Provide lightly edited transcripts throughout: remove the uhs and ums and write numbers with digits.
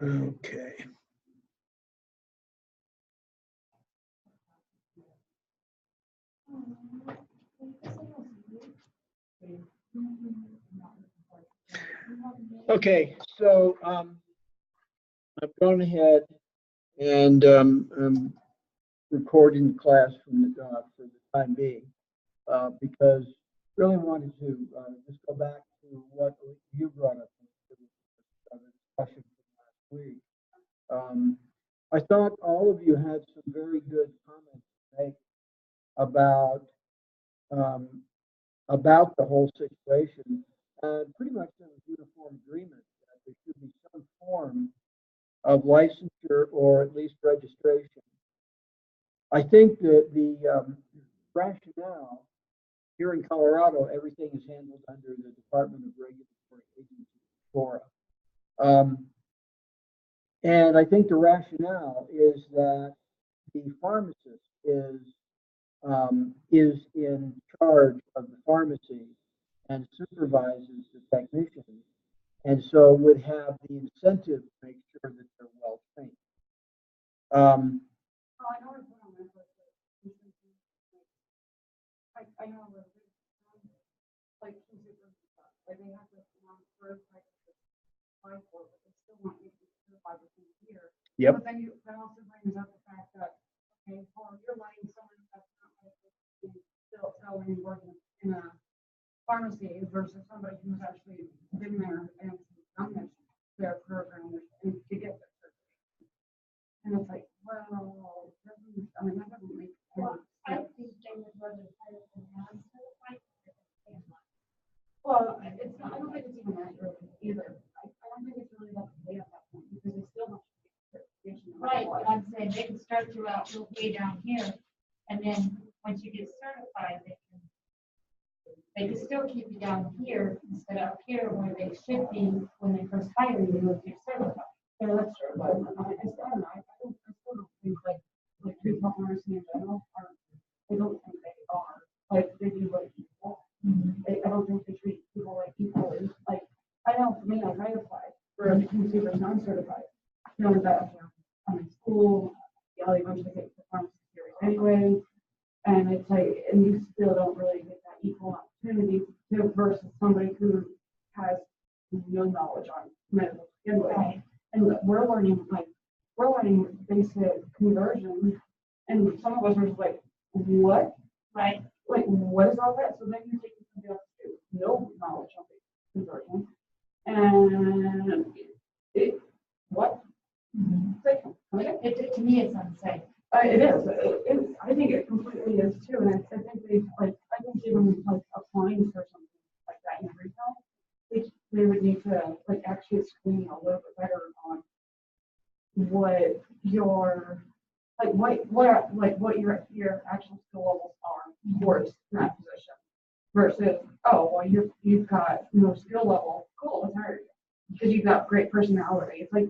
Okay. Okay, so I've gone ahead and recording class from for the time being because really wanted to just go back to what you brought up in the discussion from last week. I thought all of you had some very good comments to make about um, about the whole situation. Pretty much there was uniform agreement that there should be some form of licensure or at least registration. I think that the rationale here in Colorado, everything is handled under the Department of Regulatory Agency, DORA. And I think the rationale is that the pharmacist is in charge of the pharmacy and supervises the technicians, and so would have the incentive to make sure that they're well trained. I know like like they have this first like apply for, but they still want you to be certified within a year. Yep. But then that also brings up the fact that okay, well, you're letting someone that's not still selling and working in a pharmacy versus somebody who's actually been there and done their program and to get their certification. And it's like, well, that doesn't make sense. I think they would rather hire a non-certified than a Well, it's not, I don't think it's even that early either. I don't think it's really that late at that point because it's still not certification. right, but I'm saying they can start you out way down here, and then once you get certified, they can still keep you down here instead of up here where they should be when they first hire you if you're certified. Yeah, that's true. But I still don't know. I still don't think like retail pharmacy in general are. I don't think they are like they do like people. I don't think they treat people like equally. Like I know for me, like I applied for a consumer non-certified, knowing that I'm in school, I'll eventually get the pharmacy series anyway, and it's like, and you still don't really get that equal opportunity to versus somebody who has no knowledge on medical anyway. Right. And we're learning basic conversion, and some of us are just like, what? Right. Like, what is all that? So then you're taking somebody else to no knowledge of conversion, and what? It's like, okay. To me, it's unsafe. It is. I think it completely is too, and I think they like. I think even like applying for something like that in retail, they would need to like actually screen a little bit better on what your what your actual skill levels are towards that position versus you've got no skill level. Cool, let's hire you because you've got great personality. It's like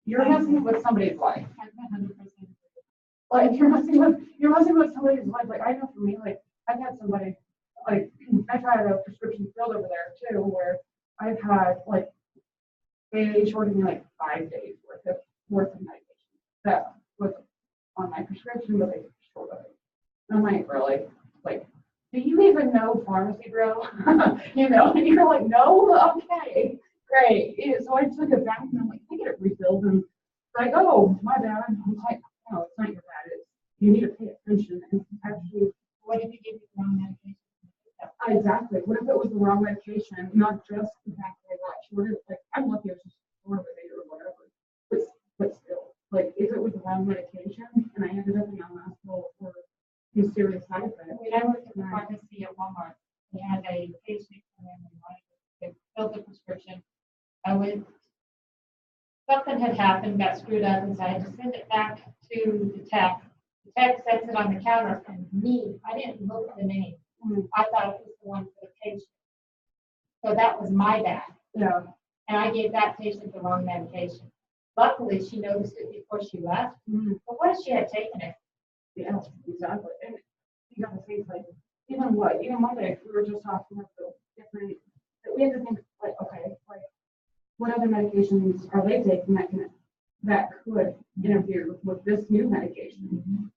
you're messing with somebody's life. Like you're messing with somebody's life. Like I know for me, like I've had somebody like I've had a prescription filled over there too, where I've had like they shorted me like 5 days worth of medication that was on my prescription, but they shorted it. I'm like, really? Like, do you even know pharmacy, bro? And you're like, no, okay, great. Yeah, so I took it back and I'm like, I get it refilled, and like, oh, my bad. I'm like, no, it's not your bad. You need to pay attention and actually. What if you give you the wrong medication? Exactly. What if it was the wrong medication, not just the fact that I got shorted? Like, I'm lucky it was just shorted or whatever. But still, like, if it was the wrong medication and I ended up in the hospital for a serious side effect. When I worked at the pharmacy at Walmart, we had a patient come in and wanted to fill the prescription. Something had happened, got screwed up, and so I had to send it back to the tech. The tech sets it on the counter, and I didn't look at the name. I thought it was the one for the patient. So that was my bad. Yeah. And I gave that patient the wrong medication. Luckily, she noticed it before she left. But what if she had taken it? Yeah, exactly. And you got to think like, even Monday, we were just talking about the different, we had to think like, okay, like what other medications are they taking that could interfere with this new medication?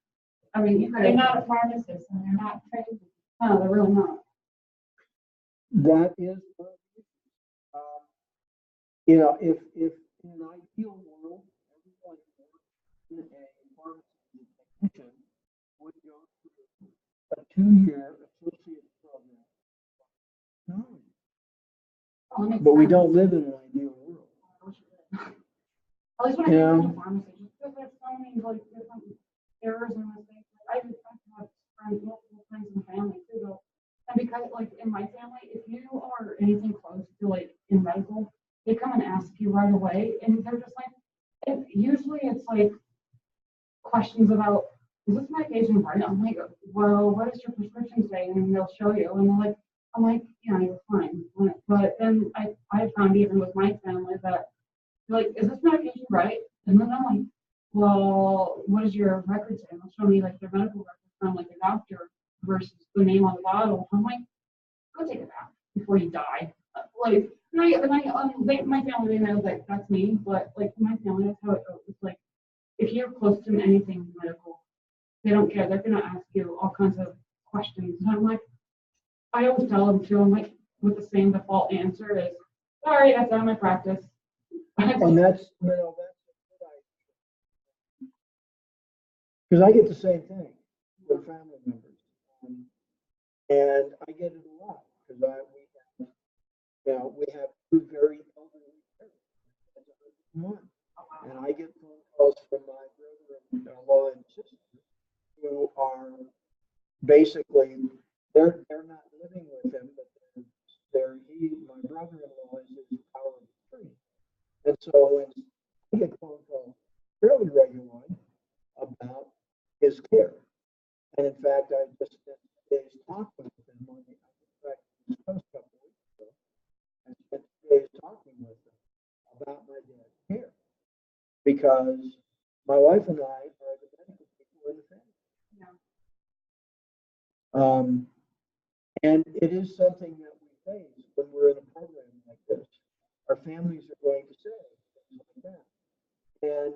I mean, you They're could, not a pharmacist and they're not trained. no, they're really not. That is, one of the issues. You know, if in an ideal world, everyone working in a pharmacy technician would go through a 2-year associate program. No, Oh, that makes but we sense. don't live in an ideal world. At least when I Yeah. think of the pharmacy, just because there's so many like different errors and mistakes. Like, I have friends, multiple friends in the family too, though. And because like in my family, if you are anything close to like in medical, they come and ask you right away, and they're just like, and usually it's like questions about, is this medication right? I'm like, well, what does your prescription say? And they'll show you, and they're like, I'm like, yeah, you're fine. But then I found even with my family that like, is this medication right? And then I'm like, well, what does your record say? And they'll show me like their medical record from like a doctor versus the name on the bottle. I'm like, go take a bath before you die. Like, my family, they know that that's me, but like my family, that's how it goes. It's like, if you're close to anything medical, they don't care. They're gonna ask you all kinds of questions. And I'm like, I always tell them too, I'm like, with the same default answer is, sorry, that's out of my practice. And that's, you know, that's a good idea. Because I get the same thing with family members. And I get it a lot because we have 2 very elderly parents. One. And I get phone calls from my brother-in-law and sister who are basically, they're not living with him, but my brother-in-law is his power of attorney. And so when I get phone calls fairly regularly about his care. And in fact, I just spent days talking with him on the this post a couple weeks ago. I spent days talking with him about my dad's care. Because my wife and I are the medical people in the family. Yeah. And it is something that we face when we're in a program like this. Our families are going to say things like that. And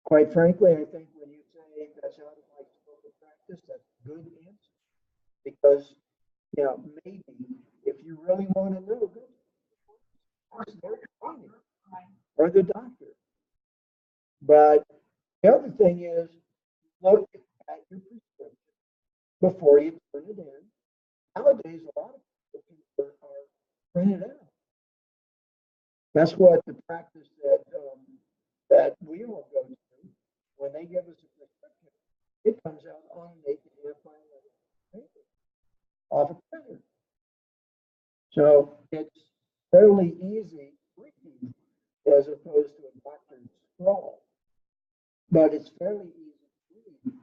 quite frankly, I think when you say that's out of my scope of practice, that's a good answer. Because, you know, maybe if you really want to know, good, of course, they're finding or the doctor. But the other thing is, look at your prescription before you turn it in. Nowadays, a lot of prescriptions are printed out. That's what the practice that we all go to. When they give us a prescription, it comes out on an 8.5 by 11 paper off a printer. So it's fairly easy reading as opposed to a doctor's scrawl. But it's fairly easy to read.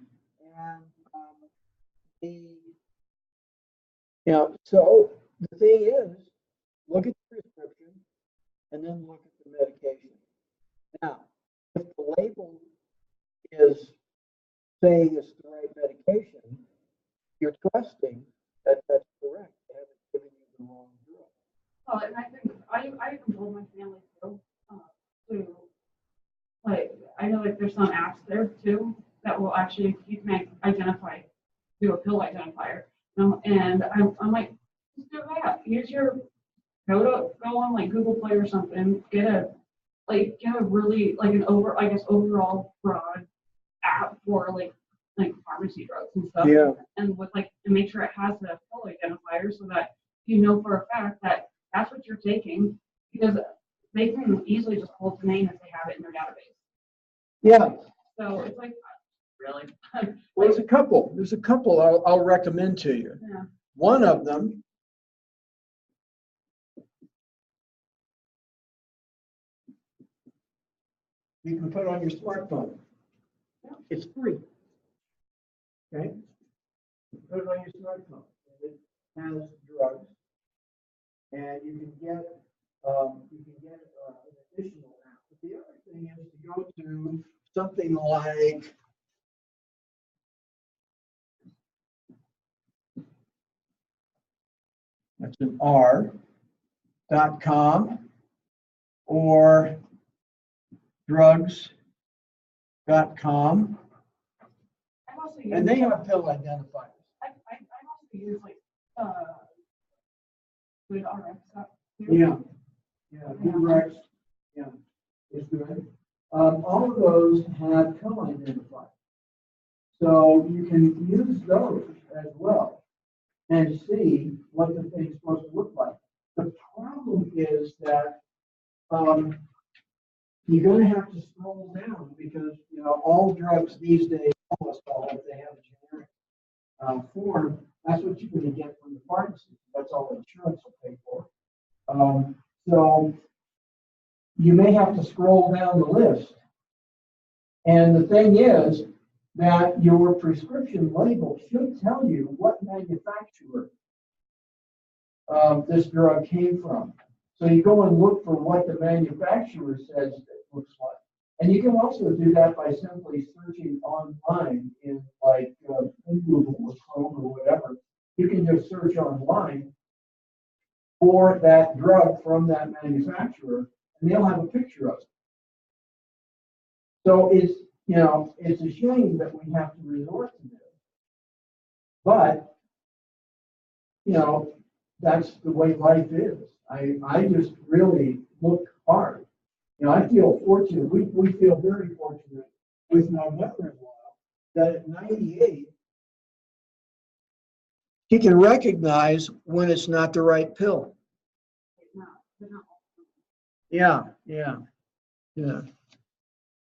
And so the thing is, look at the prescription and then look at the medication. Now, if the label is saying it's the right medication, you're trusting that that's correct. They haven't given you the wrong drug. Oh, and I think I even told my family too, to like, I know like there's some apps there too that will actually, you can identify, do a pill identifier. And I'm like, just do that. Use your, go on like Google Play or something, get a really like overall broad app for like pharmacy drugs and stuff. Yeah. And with and make sure it has the pill identifier so that you know for a fact that that's what you're taking, because they can easily just pull the name if they have it in their database. Yeah. So it's like, really? Well, there's a couple I'll recommend to you. Yeah. One of them you can put on your smartphone. It's free. Okay? Put it on your smartphone. It has drugs, and you can get an additional app. But the other thing is to go to something like that's an R.com. or drugs.com, I've also used. and they have pill identifiers. I've also used like, with RX stuff. Yeah, good Rex, yeah, it's good. All of those have pill identifiers. So you can use those as well and see what the thing's supposed to look like. The problem is that, you're gonna have to scroll down because, all drugs these days, almost all, if they have a generic form, that's what you're gonna get from the pharmacy. That's all insurance will pay for. So you may have to scroll down the list. And the thing is that your prescription label should tell you what manufacturer this drug came from. So you go and look for what the manufacturer says it looks like. And you can also do that by simply searching online in Google or Chrome or whatever. You can just search online for that drug from that manufacturer, and they'll have a picture of it. So it's a shame that we have to resort to this. But, that's the way life is. I just really look hard. I feel fortunate. We feel very fortunate with my mother-in-law that at 98, she can recognize when it's not the right pill. They're not. Yeah.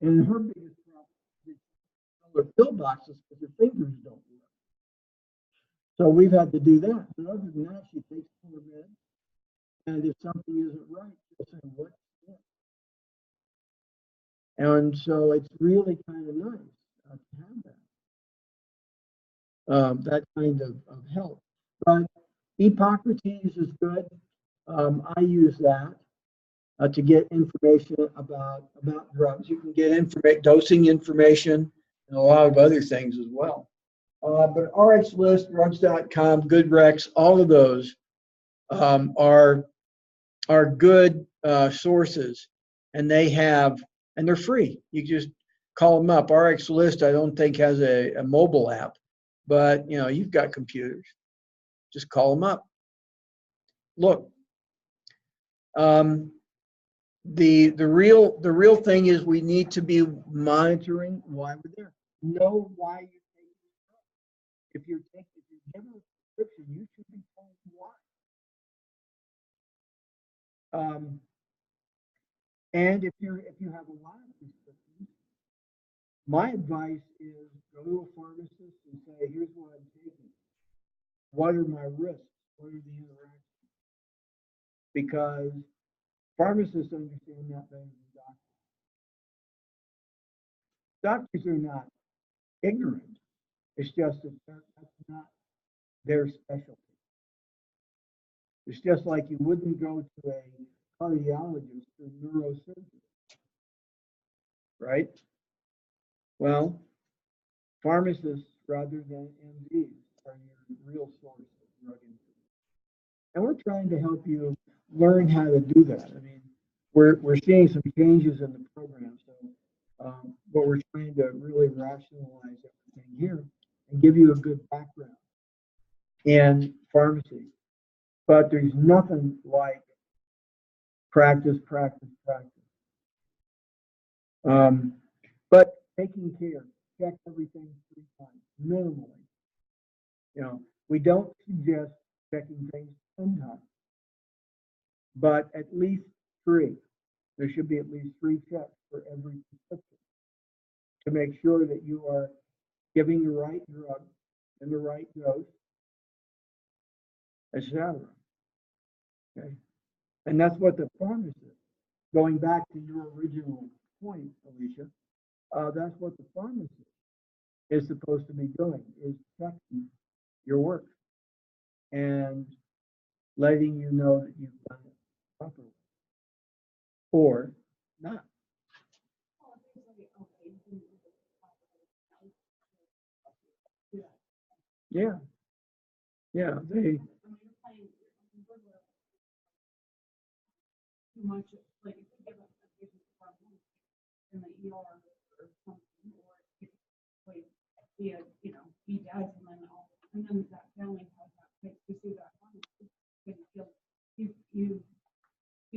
And her biggest problem is her pill boxes because her fingers don't work. So we've had to do that. But other than that, she takes her meds. And if something isn't right, she'll say, what's that? And so it's really kind of nice to have that kind of help. But Hippocrates is good. I use that to get information about drugs. You can get dosing information and a lot of other things as well. But RX List, drugs.com, GoodRx, all of those are good sources, and they're free. You just call them up. RX List, I don't think has a mobile app, but you've got computers. Just call them up. Look, the real thing is we need to be monitoring why we're there. Know why you're taking it. If you're given a prescription, you should be told why. And if you have a lot of prescriptions, my advice is go to a pharmacist and say, here's what I'm taking. What are my risks? What are the interactions? Because pharmacists understand that better than doctors. Doctors are not ignorant. It's just that that's not their specialty. It's just like you wouldn't go to a cardiologist for neurosurgery, right? Well, pharmacists rather than MDs are your real source of drug information. And we're trying to help you learn how to do that. I mean, we're seeing some changes in the program, so but we're trying to really rationalize everything here and give you a good background in pharmacy. But there's nothing like practice. But taking care, check everything 3 times, minimally. We don't suggest checking things 10 times, but at least 3. There should be at least 3 checks for every prescription to make sure that you are giving the right drug in the right dose, etc. Okay, and that's what the pharmacist. Going back to your original point, Alicia, that's what the pharmacist is supposed to be doing, is checking your work and letting you know that you've done it properly or not. Yeah, they. Too much, like if you give or something, or if like he does, and then that family has that place to see that one. You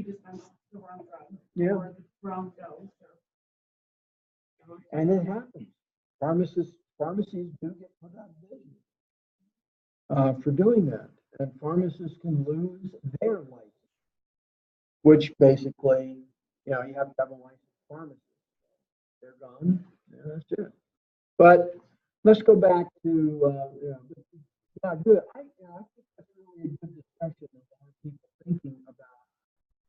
just found the wrong drug. Yeah. Or the wrong dose. And it happens. Pharmacies do get put out of business for doing that. And pharmacists can lose their license, which basically, you have to have a licensed pharmacist. They're gone, and that's it. But let's go back to, good. I think that's really a good discussion of our people thinking about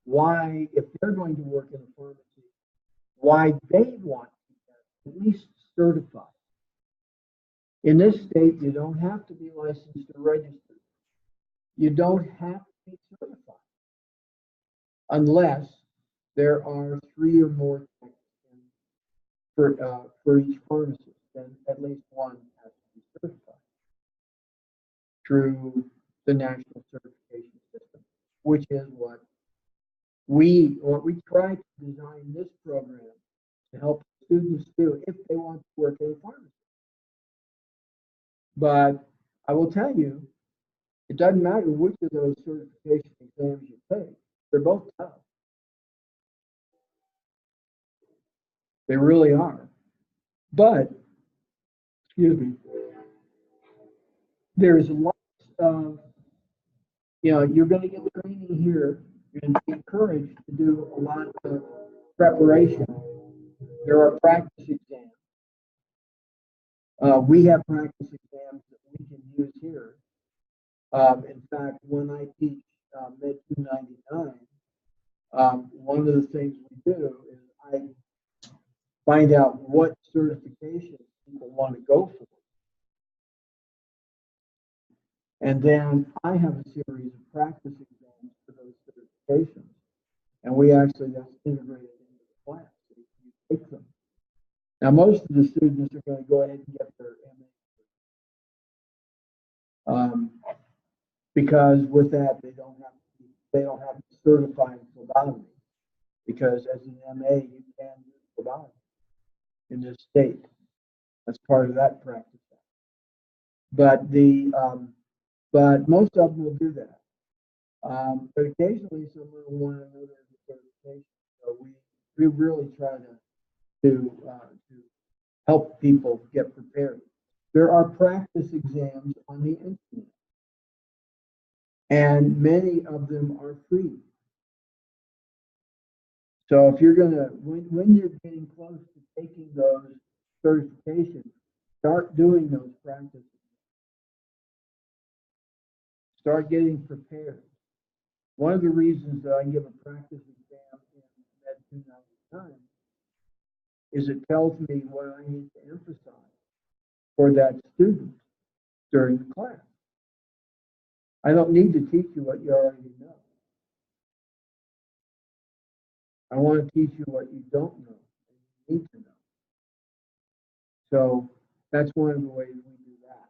why, if they're going to work in a pharmacy, why they want to get at least certified. In this state, you don't have to be licensed or registered. You don't have to be certified unless there are 3 or more for each pharmacist. Then at least one has to be certified through the National Certification System, which is what we try to design this program to help students do if they want to work in a pharmacy. But I will tell you, it doesn't matter which of those certification exams you take, they're both tough. They really are. But, excuse me, there's lots of, you're going to get training here and be encouraged to do a lot of preparation. There are practice exams. We have practice exams that we can use here. In fact, when I teach Med 299, one of the things we do is I find out what certifications people want to go for. And then I have a series of practice exams for those certifications. And that's integrated into the class. So you take them. Now, most of the students are going to go ahead and get their MA. Because with that, they don't have to certify in phlebotomy. Because as an MA, you can do phlebotomy in this state. That's part of that practice. But but most of them will do that. But occasionally, someone will want another certification. So we really try to help people get prepared. There are practice exams on the internet, and many of them are free. So if you're when you're getting close to taking those certifications, start doing those practices. Start getting prepared. One of the reasons that I give a practice exam in Med 299 is it tells me what I need to emphasize for that student during the class. I don't need to teach you what you already know. I want to teach you what you don't know and you need to know. So that's one of the ways we do that.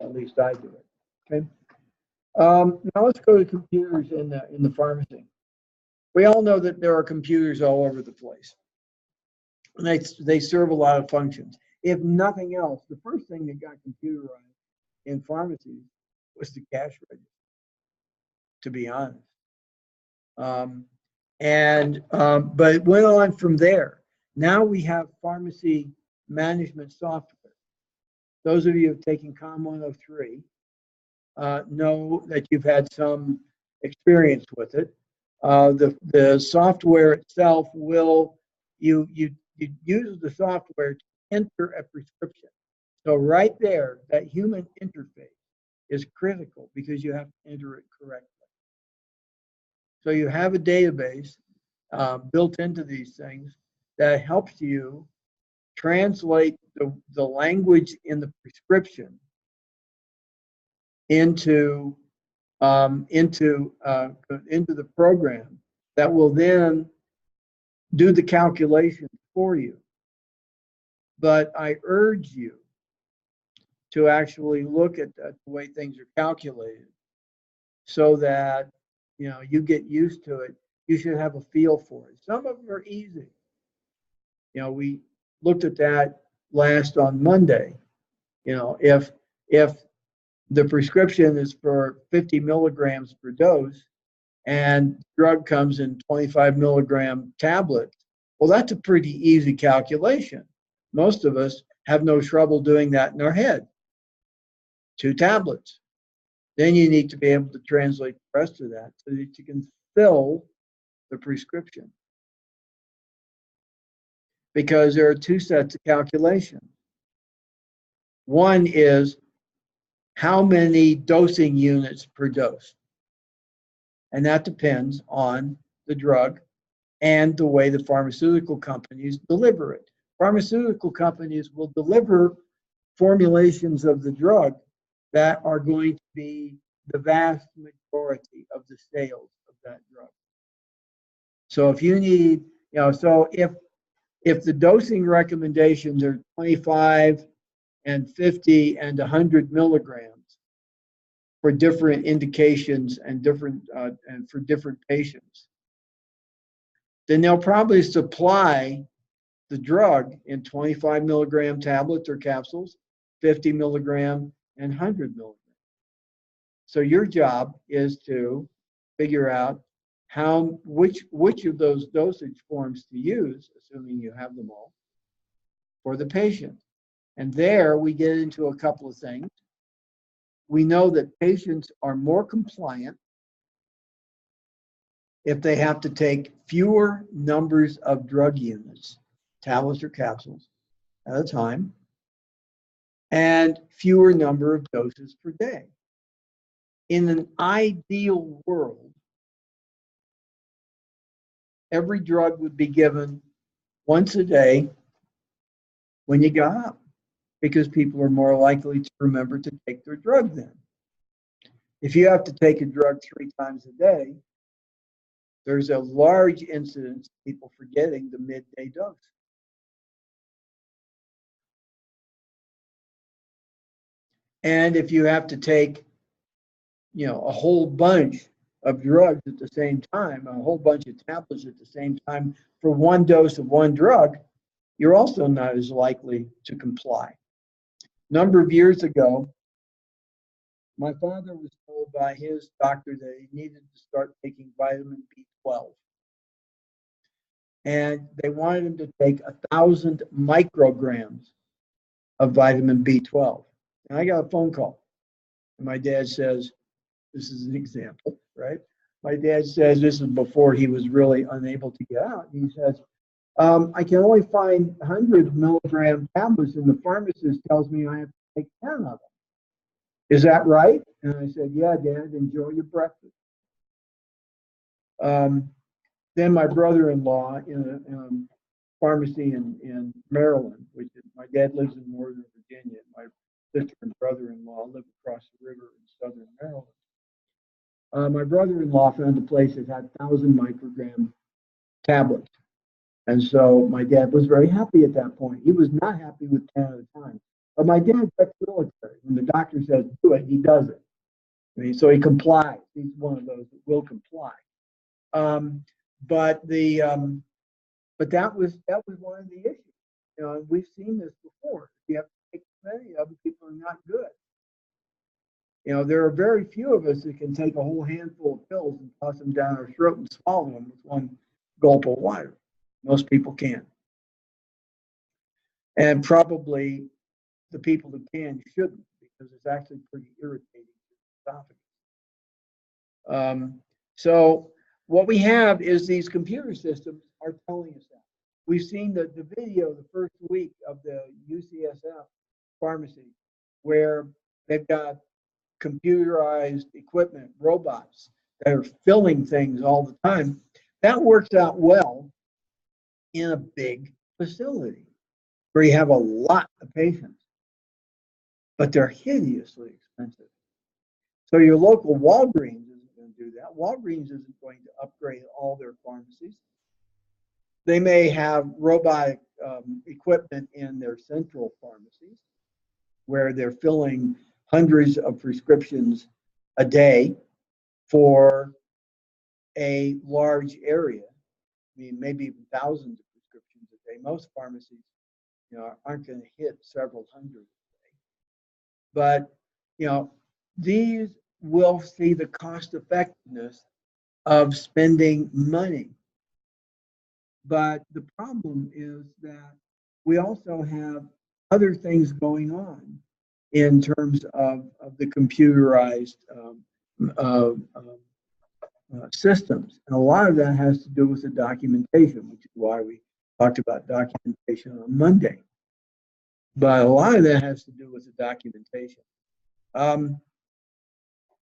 At least I do it. Okay. Now let's go to computers in the pharmacy. We all know that there are computers all over the place. And they serve a lot of functions. If nothing else, the first thing that got computerized in pharmacies was the cash register, to be honest. But it went on from there. Now we have pharmacy management software. Those of you who have taken COM 103 know that you've had some experience with it. The software itself you use the software to enter a prescription. So right there, that human interface is critical because you have to enter it correctly. So you have a database built into these things that helps you translate the language in the prescription into the program that will then do the calculations for you. But I urge you to actually look at the way things are calculated so that you get used to it. You should have a feel for it. Some of them are easy. You know, we looked at that last on Monday. You know, if the prescription is for 50 milligrams per dose and drug comes in 25 milligram tablets, well, that's a pretty easy calculation. Most of us have no trouble doing that in our head. 2 tablets. Then you need to be able to translate the rest of that so that you can fill the prescription. Because there are 2 sets of calculations. One is how many dosing units per dose. And that depends on the drug and the way the pharmaceutical companies deliver it. Pharmaceutical companies will deliver formulations of the drug that are going to be the vast majority of the sales of that drug. So if you need, you know, so if the dosing recommendations are 25 and 50 and 100 milligrams for different indications and different and for different patients, then they'll probably supply the drug in 25 milligram tablets or capsules, 50 milligram and 100 milligram. So your job is to figure out which of those dosage forms to use, assuming you have them all, for the patient. And there we get into a couple of things. We know that patients are more compliant if they have to take fewer numbers of drug units, tablets or capsules, at a time, and fewer number of doses per day. In an ideal world, every drug would be given once a day when you got up, because people are more likely to remember to take their drug then. If you have to take a drug 3 times a day, there's a large incidence of people forgetting the midday dose. And if you have to take, you know, a whole bunch of drugs at the same time, a whole bunch of tablets at the same time for 1 dose of 1 drug, you're also not as likely to comply. A number of years ago, my father was told by his doctor that he needed to start taking vitamin B12. And they wanted him to take 1,000 micrograms of vitamin B12. And I got a phone call. And my dad says, this is an example, right? My dad says, this is before he was really unable to get out. He says, I can only find 100 milligram tablets, and the pharmacist tells me I have to take 10 of them. Is that right? And I said, yeah, Dad, enjoy your breakfast. Then my brother-in-law in a pharmacy in Maryland, which is, my dad lives in Northern Virginia. My sister and brother-in-law live across the river in Southern Maryland. My brother-in-law found a place that had 1,000 microgram tablets. And so my dad was very happy at that point. He was not happy with 10 at a time. But my dad's ex-military. When the doctor says do it, he does it. I mean, so he complies. He's one of those that will comply. But that was one of the issues. You know, we've seen this before. If you have to take many of them, people are not good. You know, there are very few of us that can take a whole handful of pills and toss them down our throat and swallow them with 1 gulp of water. Most people can't. And probably the people that can shouldn't, because it's actually pretty irritating to the esophagus. So what we have is these computer systems are telling us that. We've seen the video the first week of the UCSF pharmacy, where they've got computerized equipment, robots that are filling things all the time. That works out well in a big facility where you have a lot of patients, but they're hideously expensive. So your local Walgreens isn't going to do that. Walgreens isn't going to upgrade all their pharmacies. They may have robotic equipment in their central pharmacies where they're filling hundreds of prescriptions a day for a large area. I mean, maybe even thousands of prescriptions a day, Most pharmacies, aren't going to hit several hundred a day. But, these will see the cost effectiveness of spending money. But the problem is that we also have other things going on in terms of the computerized systems. And a lot of that has to do with the documentation, which is why we talked about documentation on Monday. But a lot of that has to do with the documentation.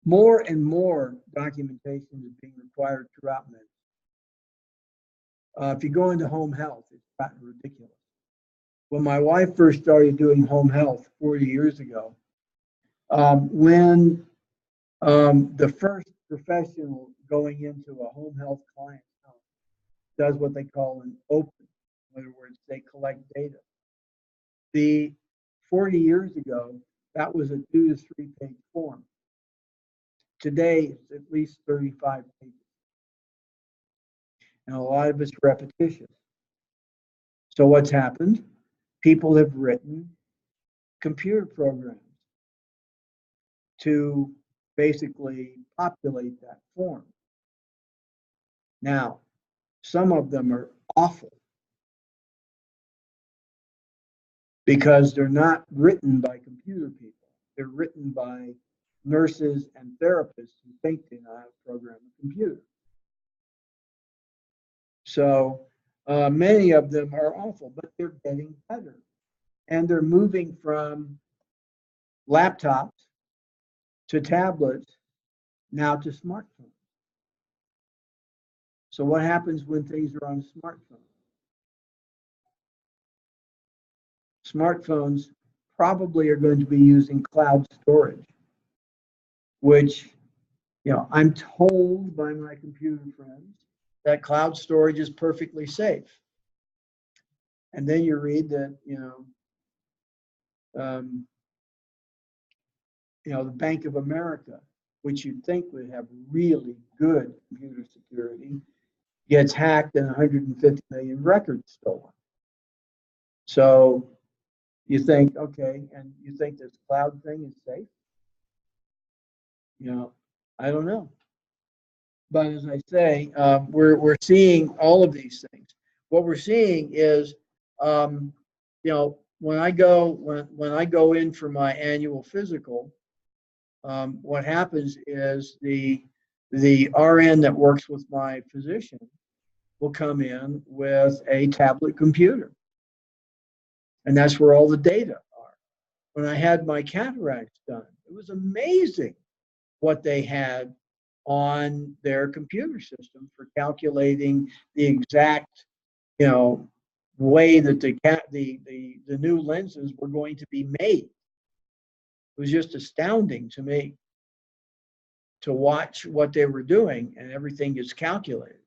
More and more documentation is being required throughout medicine. If you go into home health, it's gotten ridiculous. When my wife first started doing home health 40 years ago, when the first professional going into a home health client's house does what they call an open, in other words, they collect data. The 40 years ago, that was a 2 to 3 page form. Today, it's at least 35 pages. And a lot of it's repetitious. So what's happened? People have written computer programs to basically populate that form. Now, some of them are awful because they're not written by computer people. They're written by nurses and therapists who think they know how to program a computer. So many of them are awful, but they're getting better. And they're moving from laptops to tablets, now to smartphones. So what happens when things are on a smartphone? Smartphones probably are going to be using cloud storage, which, I'm told by my computer friends that cloud storage is perfectly safe. And then you read that, the Bank of America, which you'd think would have really good computer security, gets hacked and 150 million records stolen. So you think, okay, and you think this cloud thing is safe? I don't know. But as I say, we're seeing all of these things. What we're seeing is, when I go in for my annual physical, what happens is the RN that works with my physician will come in with a tablet computer, and that's where all the data are. When I had my cataracts done, it was amazing what they had on their computer system for calculating the exact, way that the new lenses were going to be made. It was just astounding to me to watch what they were doing, and everything is calculated.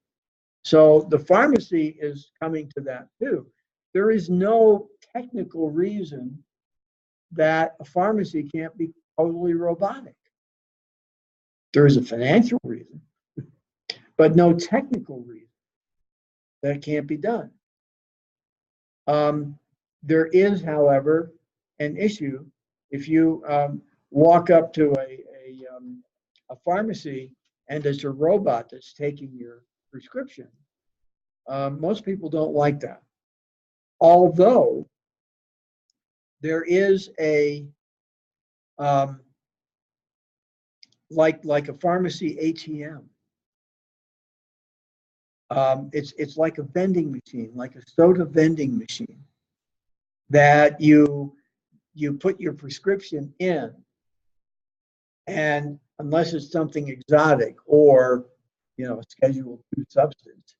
So the pharmacy is coming to that too. There is no technical reason that a pharmacy can't be totally robotic. There is a financial reason, but no technical reason that can't be done. There is, however, an issue. If you walk up to a pharmacy and it's a robot that's taking your prescription, most people don't like that. Although there is a like a pharmacy ATM. It's like a vending machine, like a soda vending machine, that you put your prescription in, and unless it's something exotic or a Schedule II substance,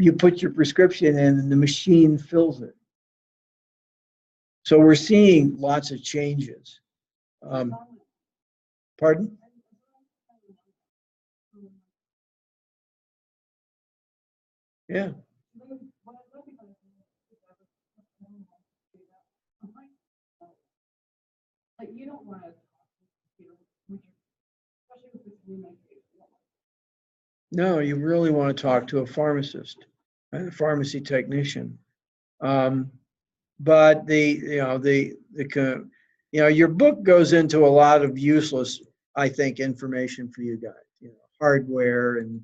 you put your prescription in and the machine fills it. So we're seeing lots of changes. Pardon? Yeah. Like, you don't want to, especially with this new medication, No, you really want to talk to a pharmacist, a pharmacy technician. But your book goes into a lot of useless, I think, information for you guys. Hardware and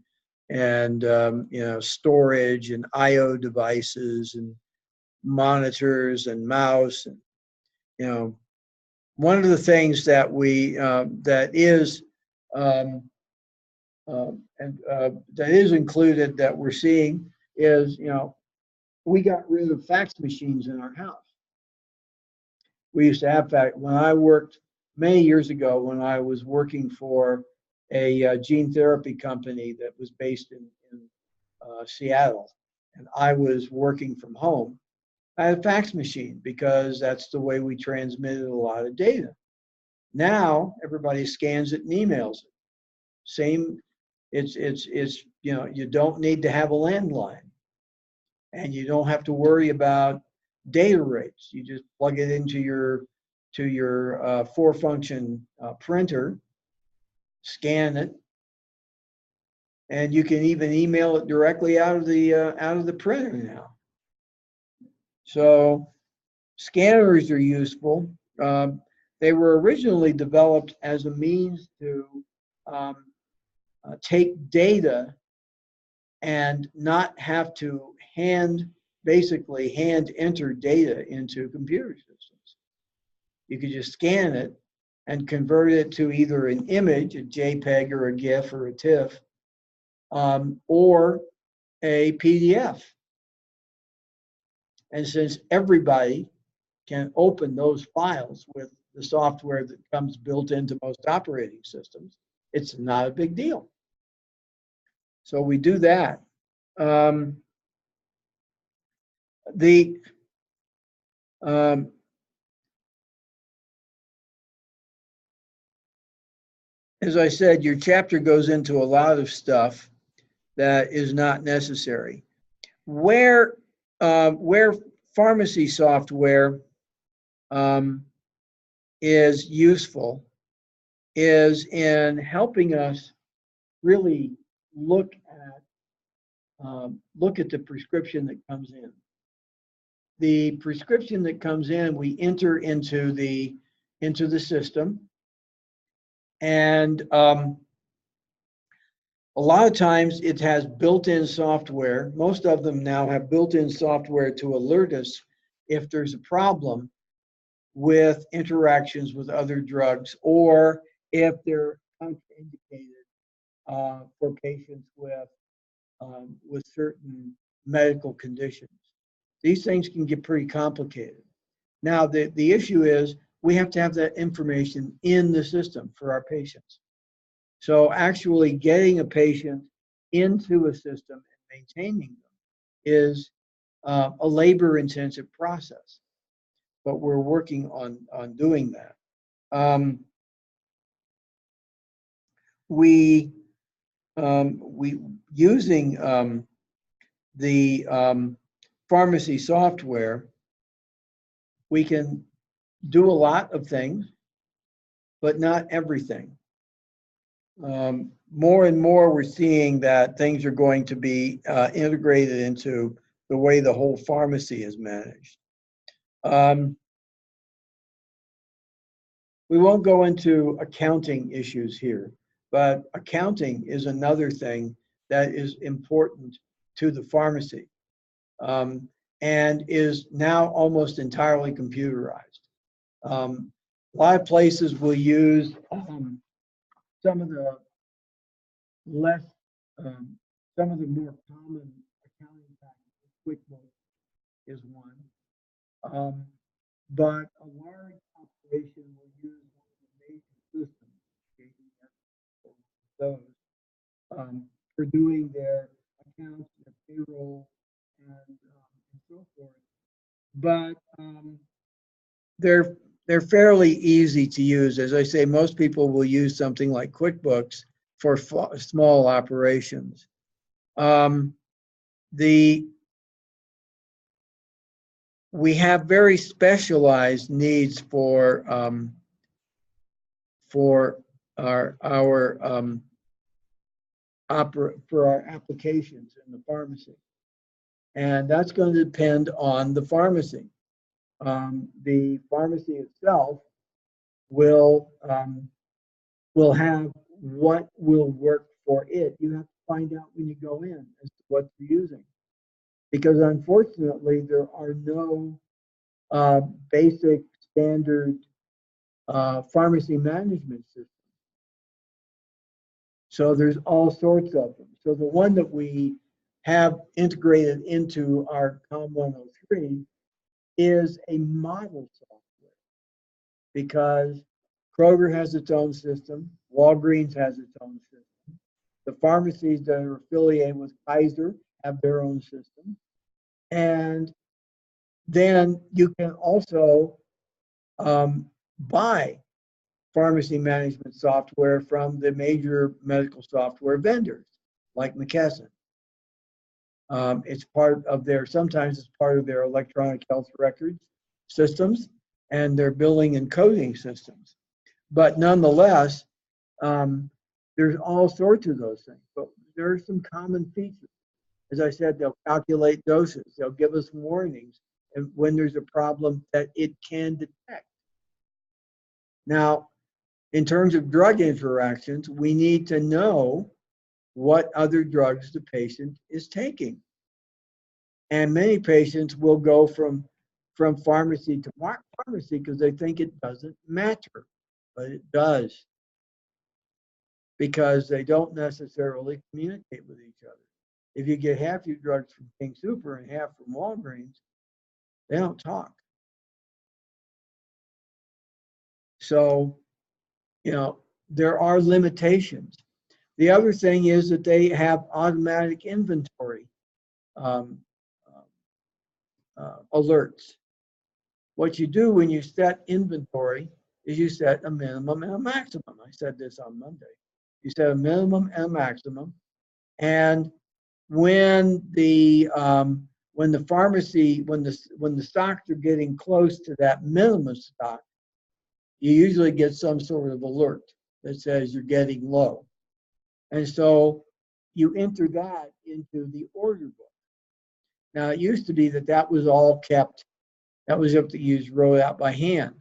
storage and I/O devices and monitors and mouse and one of the things that that is included that we're seeing is we got rid of fax machines in our house. We used to have fax when I worked many years ago when I was working for a gene therapy company that was based in Seattle, and I was working from home. I had a fax machine because that's the way we transmitted a lot of data. Now everybody scans it and emails it. Same, it's you don't need to have a landline, and you don't have to worry about data rates. You just plug it into your 4-function printer, scan it, and you can even email it directly out of the printer now. So scanners are useful. They were originally developed as a means to take data and not have to basically hand enter data into computer systems. You could just scan it and convert it to either an image, a JPEG or a GIF or a TIFF, or a PDF. And since everybody can open those files with the software that comes built into most operating systems, it's not a big deal. So we do that. As I said, your chapter goes into a lot of stuff that is not necessary. Where pharmacy software is useful is in helping us really look at the prescription that comes in. The prescription that comes in, we enter into the system, and a lot of times it has built-in software. Most of them now have built-in software to alert us if there's a problem with interactions with other drugs, or if they're contraindicated for patients with certain medical conditions. These things can get pretty complicated. Now, the issue is we have to have that information in the system for our patients. So actually getting a patient into a system and maintaining them is a labor-intensive process, but we're working on doing that. We using the pharmacy software, we can do a lot of things, but not everything. More and more we're seeing that things are going to be integrated into the way the whole pharmacy is managed. We won't go into accounting issues here, but accounting is another thing that is important to the pharmacy, and is now almost entirely computerized. A lot of places will use some of the more common accounting practices. QuickBooks is one, but a large operation will use one of the major systems, for doing their accounts, their payroll, and so forth. But they're fairly easy to use. As I say, most people will use something like QuickBooks for small operations. We have very specialized needs for our for our applications in the pharmacy. And that's going to depend on the pharmacy. The pharmacy itself will have what will work for it. You have to find out when you go in as to what you're using. Because unfortunately, there are no basic standard pharmacy management systems. So there's all sorts of them. So the one that we have integrated into our COM 103 is a model software, because Kroger has its own system, Walgreens has its own system, the pharmacies that are affiliated with Kaiser have their own system, and then you can also buy pharmacy management software from the major medical software vendors like McKesson. It's part of their, sometimes it's part of their electronic health records systems and their billing and coding systems. But nonetheless, there's all sorts of those things, but there are some common features. As I said, they'll calculate doses, they'll give us warnings and when there's a problem that it can detect. Now, in terms of drug interactions, we need to know what other drugs the patient is taking. And many patients will go from pharmacy to pharmacy because they think it doesn't matter, but it does, because they don't necessarily communicate with each other. If you get half your drugs from King Super and half from Walgreens, they don't talk. So, you know, there are limitations. The other thing is that they have automatic inventory alerts. What you do when you set inventory is you set a minimum and a maximum. I said this on Monday. You set a minimum and a maximum, and when the pharmacy, when the stocks are getting close to that minimum stock, you usually get some sort of alert that says you're getting low. And so you enter that into the order book. Now, it used to be that was all kept, that was up to use, wrote out by hand.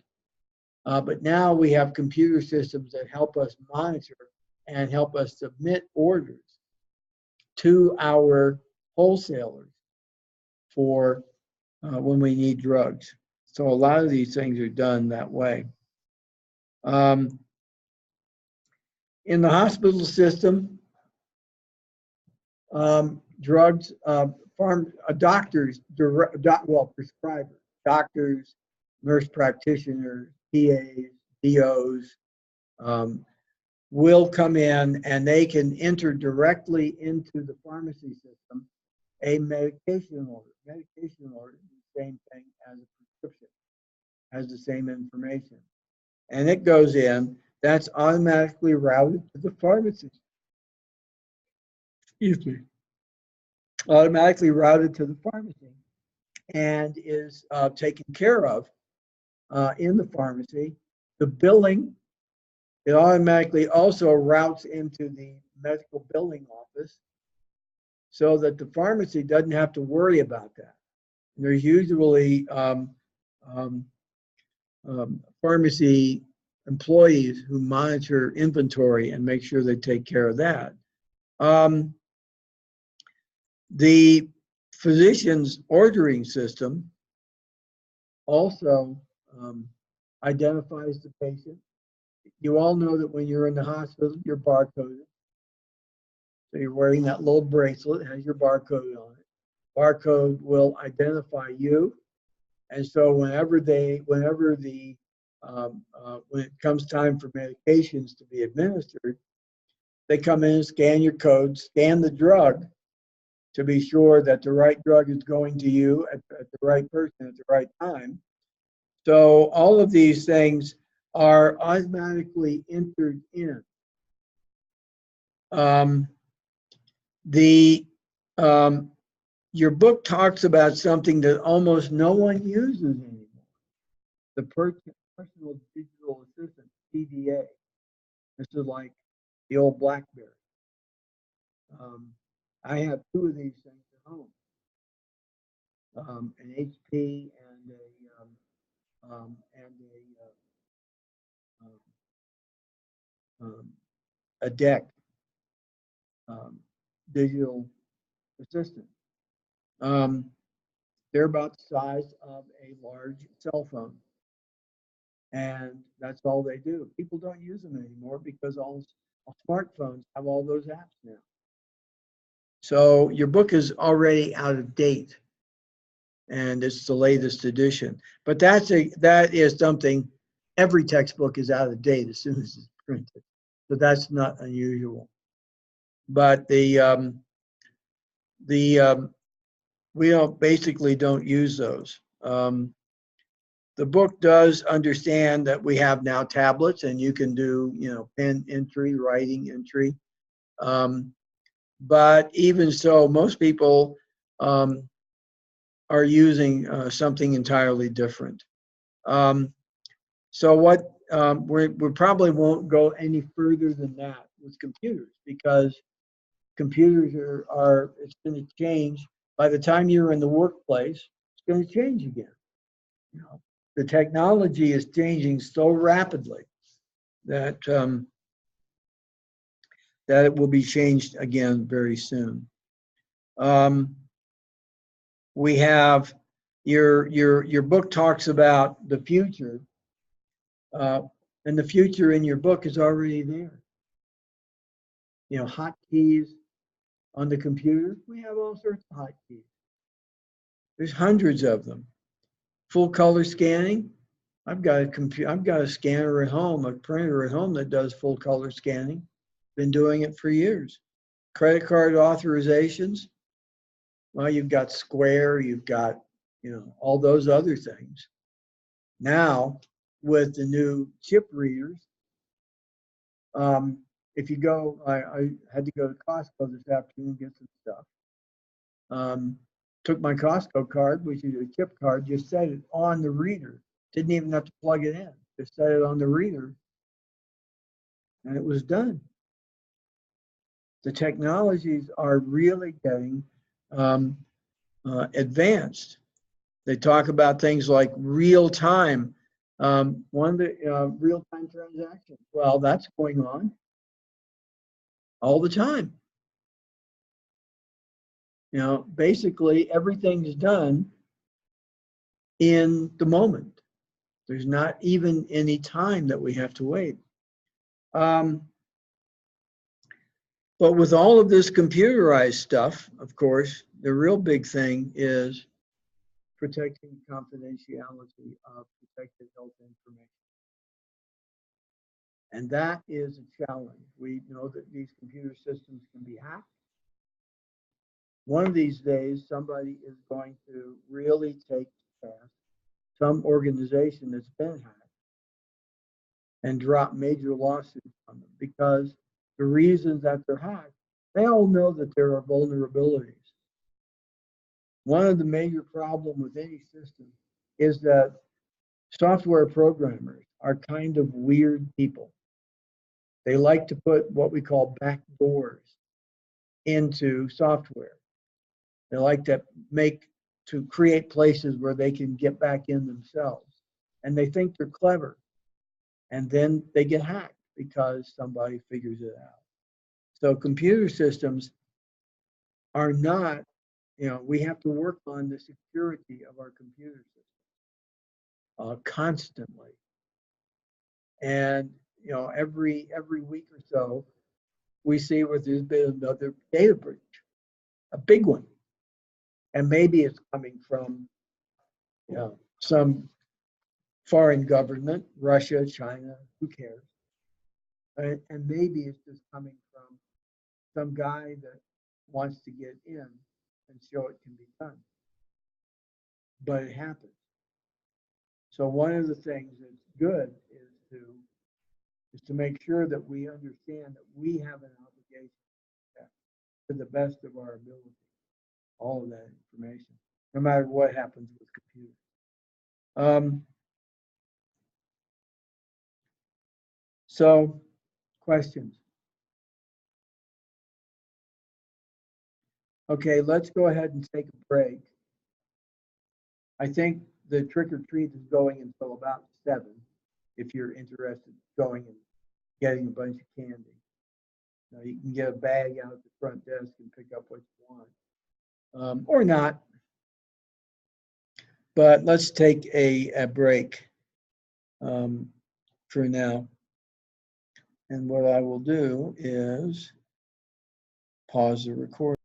But now we have computer systems that help us monitor and help us submit orders to our wholesalers for when we need drugs. So a lot of these things are done that way. In the hospital system, drugs, doctors, prescribers, doctors, nurse practitioners, PAs, DOs, will come in and they can enter directly into the pharmacy system a medication order. Medication order is the same thing as a prescription, has the same information. And it goes in, that's automatically routed to the pharmacy. Excuse me. Automatically routed to the pharmacy and is taken care of in the pharmacy. The billing, it automatically also routes into the medical billing office so that the pharmacy doesn't have to worry about that. And there's usually pharmacy employees who monitor inventory and make sure they take care of that. The physician's ordering system also identifies the patient. You all know that when you're in the hospital, you're barcoded. So you're wearing that little bracelet, it has your barcode on it. Barcode will identify you. And so whenever when it comes time for medications to be administered, they come in and scan your code, scan the drug to be sure that the right drug is going to you at the right person at the right time. So all of these things are automatically entered in. Your book talks about something that almost no one uses anymore. The personal digital assistant, PDA. This is like the old BlackBerry. I have two of these things at home, an HP um, um, a DEC um, digital assistant. Um, they're about the size of a large cell phone. And that's all they do. People don't use them anymore because all smartphones have all those apps now. So your book is already out of date, and it's the latest edition. But that is something. Every textbook is out of date as soon as it's printed, so that's not unusual. But we basically don't use those. The book does understand that we have now tablets, and you can do pen entry, writing entry. But even so, most people are using something entirely different. So what we probably won't go any further than that with computers, because computers are it's going to change. By the time you're in the workplace, it's going to change again. The technology is changing so rapidly that that it will be changed again very soon. We have your book talks about the future, and the future in your book is already there. Hotkeys on the computer. We have all sorts of hotkeys. There's hundreds of them. Full color scanning. I've got a scanner at home, a printer at home that does full color scanning. Been doing it for years. Credit card authorizations. Well, you've got Square, you've got, all those other things. Now, with the new chip readers, if you go, I had to go to Costco this afternoon and get some stuff. Took my Costco card, which is a chip card, just set it on the reader. Didn't even have to plug it in. Just set it on the reader, and it was done. The technologies are really getting advanced. They talk about things like real time. One of the real time transactions. Well, that's going on all the time. Basically everything's done in the moment. There's not even any time that we have to wait. But with all of this computerized stuff, of course, the real big thing is protecting confidentiality of protected health information. And that is a challenge. We know that these computer systems can be hacked. One of these days, somebody is going to really take to task some organization that's been hacked and drop major lawsuits on them, because the reasons that they're hacked, they all know that there are vulnerabilities. One of the major problems with any system is that software programmers are kind of weird people. They like to put what we call backdoors into software. They like to create places where they can get back in themselves. And they think they're clever. And then they get hacked because somebody figures it out. So computer systems are not, we have to work on the security of our computer systems constantly. And every week or so, we see where there's been another data breach, a big one. And maybe it's coming from some foreign government, Russia, China, who cares? And maybe it's just coming from some guy that wants to get in and show it can be done. But it happens. So one of the things that's good is to make sure that we understand that we have an obligation to the best of our ability, all of that information, no matter what happens with computers. So, questions? Okay, let's go ahead and take a break. I think the trick or treat is going until about 7, if you're interested in going and getting a bunch of candy. Now, you can get a bag out at the front desk and pick up what you want, or not. But let's take a break for now. And what I will do is pause the recording.